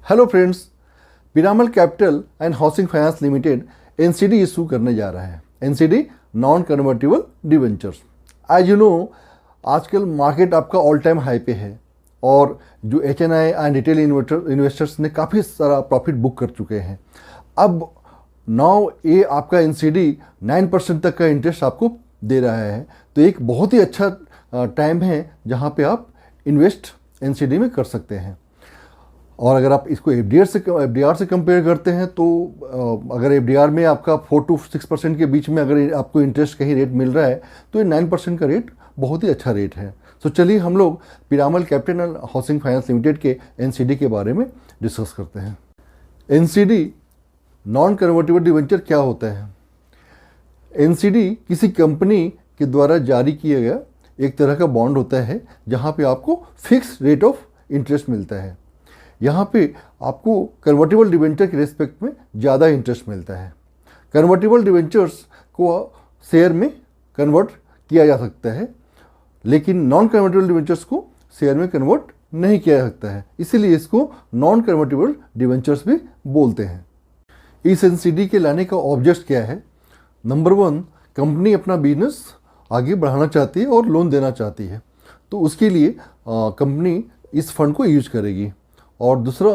Hello friends, Piramal capital and housing finance limited NCD issue करने जा रहा है। NCD non convertible debentures. As you know, आजकल market आपका ऑल टाइम हाई पे है और जो एचएनआई एंड रिटेल इन्वेस्टर्स ने काफ़ी सारा प्रॉफिट बुक कर चुके हैं। अब नाउ ये आपका एनसीडी 9% तक का इंटरेस्ट आपको दे रहा है, तो एक बहुत ही अच्छा टाइम है जहाँ पे आप इन्वेस्ट एनसीडी में कर सकते हैं। और अगर आप इसको एफडीआर से कंपेयर करते हैं तो अगर एफडीआर में आपका 4 to 6% के बीच में अगर आपको इंटरेस्ट कहीं रेट मिल रहा है तो ये 9% का रेट बहुत ही अच्छा रेट है। तो चलिए हम लोग Piramal capital and housing finance limited के एनसीडी के बारे में डिस्कस करते हैं। एनसीडी नॉन कन्वर्टिबल डिवेंचर क्या होता है? एनसीडी किसी कंपनी के द्वारा जारी किया गया एक तरह का बॉन्ड होता है जहाँ पे आपको फिक्स रेट ऑफ इंटरेस्ट मिलता है। यहाँ पे आपको कन्वर्टिबल डिवेंचर के रेस्पेक्ट में ज़्यादा इंटरेस्ट मिलता है। कन्वर्टिबल डिवेंचर्स को शेयर में कन्वर्ट किया जा सकता है, लेकिन नॉन कन्वर्टिबल डिवेंचर्स को शेयर में कन्वर्ट नहीं किया जा सकता है, इसीलिए इसको नॉन कन्वर्टिबल डिवेंचर्स भी बोलते हैं। इस एनसीडी के लाने का ऑब्जेक्ट क्या है? नंबर 1, कंपनी अपना बिजनेस आगे बढ़ाना चाहती है और लोन देना चाहती है, तो उसके लिए कंपनी इस फंड को यूज करेगी। और दूसरा,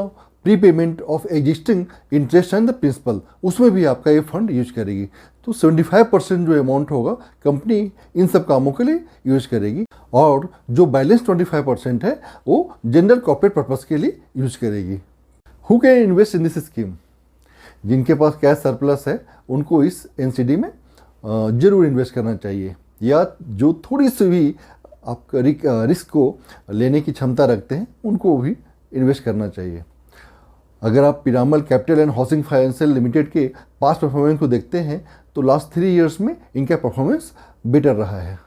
pre payment of existing interest and the principal, उसमें भी आपका ये फंड यूज करेगी। तो 75% जो अमाउंट होगा कंपनी इन सब कामों के लिए यूज करेगी, और जो बैलेंस 25% है वो जनरल कॉर्पोरेट पर्पस के लिए यूज करेगी। Who can invest in this scheme? जिनके पास कैश सरप्लस है उनको इस एनसीडी में जरूर इन्वेस्ट करना चाहिए, या जो थोड़ी सी भी आपका रिस्क को लेने की क्षमता रखते हैं उनको भी इन्वेस्ट करना चाहिए। अगर आप Piramal capital and housing finance limited के पास्ट परफॉर्मेंस को देखते हैं तो लास्ट 3 इयर्स में इनका परफॉर्मेंस बेटर रहा है।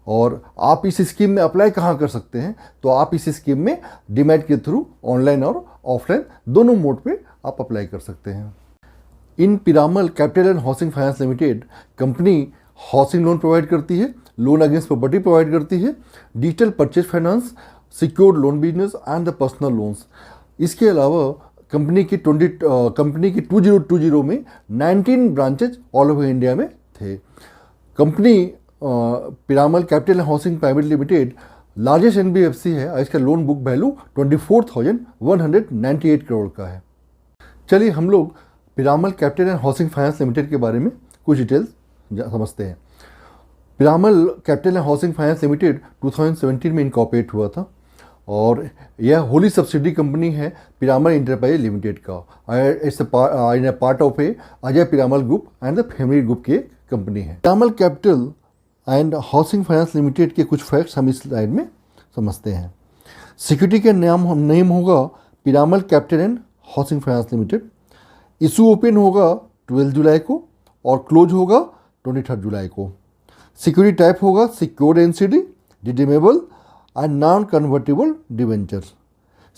और आप इस स्कीम में अप्लाई कहाँ कर सकते हैं? तो आप इस स्कीम में डीमैट के थ्रू ऑनलाइन और ऑफलाइन दोनों मोड पे आप अप्लाई कर सकते हैं। इन Piramal capital and housing finance limited company housing loan provide करती है, लोन अगेंस्ट प्रॉपर्टी प्रोवाइड करती है, digital purchase finance, secured loan business and the personal loans. इसके अलावा कंपनी की 2020 में 19 ब्रांचेज ऑल ओवर इंडिया में थे। Company Piramal capital housing private limited largest NBFC है और इसका लोन बुक वैल्यू 24,198 करोड़ का है। चलिए हम लोग Piramal capital and housing finance limited के बारे में कुछ डिटेल्स समझते हैं। Piramal capital and housing finance limited 2017 में इनकॉर्पोरेट हुआ था और यह होली सब्सिडी कंपनी है पिरामल इंटरप्राइज लिमिटेड का। It's part of A Ajay Piramal group and the family group की एक कंपनी है। Piramal capital and housing finance limited के कुछ फैक्ट्स हम इस स्लाइड में समझते हैं। सिक्योरिटी का नेम होगा Piramal capital and housing finance limited. Issue open होगा 12 जुलाई को और क्लोज होगा 23 जुलाई को। सिक्योरिटी टाइप होगा secured NCD, redeemable and non convertible debenture.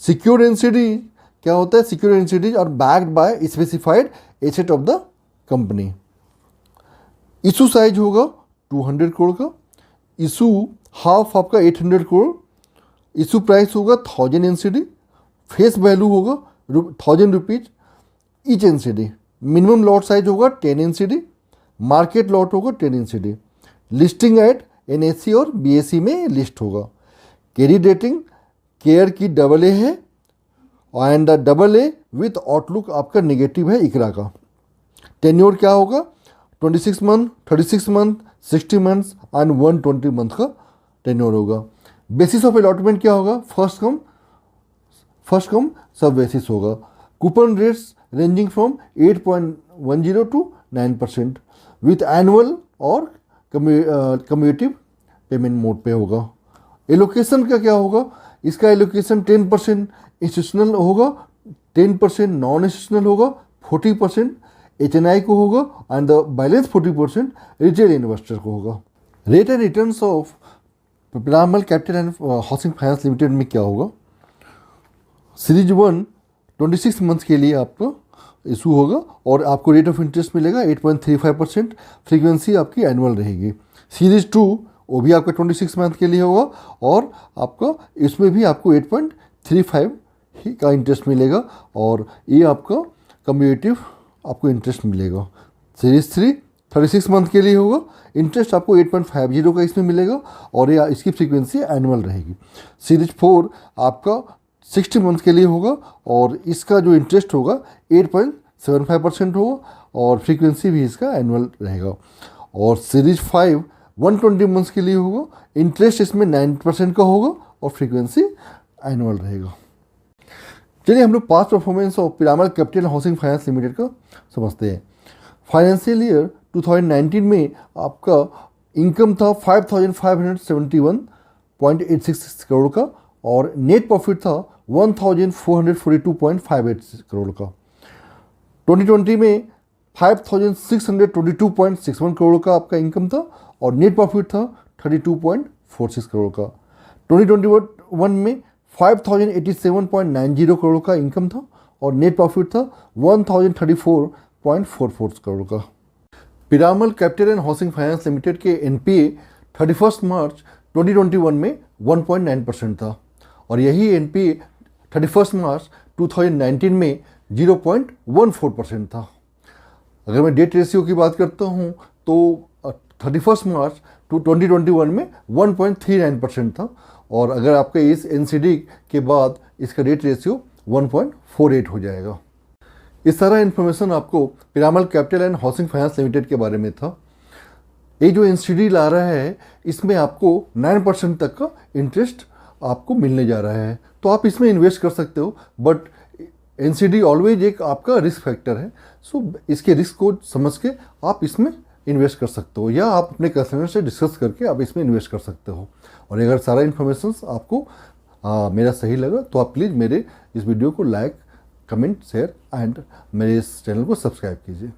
Secured NCD क्या होता है? Secured NCDs are backed by specified asset of the company. Issue size होगा 200 करोड़ का। इशू हाफ आपका 800 करोड़। इशू प्राइस होगा 1000 एनसीडी। फेस वैल्यू होगा 1000 rupees each NCD. Minimum lot size होगा 10 NCD. Market lot होगा 10 एनसीडी। लिस्टिंग एट एनएससी और BSE में list होगा। क्रेडिट रेटिंग केयर की AA है एंड AA विथ आउटलुक आपका नेगेटिव है इकरा का। टेन्योर क्या होगा? 26 month, 36 month, 60 months and 120 month का टेन्योर होगा। बेसिस ऑफ अलॉटमेंट क्या होगा? फर्स्ट कम सब बेसिस होगा। Coupon rates ranging from 8.10 to 9% with annual और कम्यूटिव पेमेंट मोड पे होगा। एलोकेशन का क्या होगा? इसका एलोकेशन 10% इंस्टीट्यूशनल होगा, 10% नॉन इंस्टीट्यूशनल होगा, 40% HNI को होगा and the balance 40% retail investor को होगा। Rate and returns of Piramal capital and housing finance limited में क्या होगा? सीरीज 1 26 मंथ्स के लिए आपका इशू होगा और आपको रेट ऑफ इंटरेस्ट मिलेगा 8.35%। फ्रीक्वेंसी आपकी एनुअल रहेगी। सीरीज 2 वो भी आपका 26 मंथ के लिए होगा और आपका इसमें भी आपको 3.5 ही का इंटरेस्ट मिलेगा और ये आपका कम्यूटेटिव आपको इंटरेस्ट मिलेगा। सीरीज 3 36 मंथ के लिए होगा, इंटरेस्ट आपको 8.50 का इसमें मिलेगा और ये इसकी फ्रीक्वेंसी एनुअल रहेगी। सीरीज 4 आपका 60 मंथ के लिए होगा और इसका जो इंटरेस्ट होगा 8.75% होगा और फ्रीक्वेंसी भी इसका एनुअल रहेगा। और सीरीज 5 120 मंथ्स के लिए होगा, इंटरेस्ट इसमें 9% का होगा और फ्रीक्वेंसी एनुअल रहेगा। चलिए हम लोग past performance of Piramal capital housing finance limited का समझते हैं। फाइनेंशियल ईयर 2019 में आपका इनकम था 5,571.86 करोड़ का और नेट प्रॉफिट था 1,442.58 करोड़ का। 2020 में 5,622.61 करोड़ का आपका इनकम था और नेट प्रॉफिट था 32.46 करोड़ का। 2021 में 5,087.90 करोड़ का इनकम था और नेट प्रॉफिट था 1,034.44 करोड़ का। Piramal capital and housing finance limited के एनपीए 31 मार्च 2021 में 1.9% था और यही एनपीए 31 मार्च 2019 में 0.14% था। अगर मैं डेट रेशियो की बात करता हूँ तो 31 मार्च 2021 में 1.39% था और अगर आपका इस एनसीडी के बाद इसका डेट रेशियो 1.48 हो जाएगा। इस सारा इन्फॉर्मेशन आपको Piramal capital and housing finance limited के बारे में था। ये जो एनसीडी ला रहा है इसमें आपको 9% तक का इंटरेस्ट आपको मिलने जा रहा है, तो आप इसमें इन्वेस्ट कर सकते हो। बट एनसीडी ऑलवेज एक आपका रिस्क फैक्टर है, सो इसके रिस्क को समझ के आप इसमें इन्वेस्ट कर सकते हो या आप अपने कस्टमर से डिस्कस करके आप इसमें इन्वेस्ट कर सकते हो। और अगर सारा इन्फॉर्मेशन आपको मेरा सही लगा तो आप प्लीज़ मेरे इस वीडियो को लाइक, कमेंट, शेयर एंड मेरे इस चैनल को सब्सक्राइब कीजिए।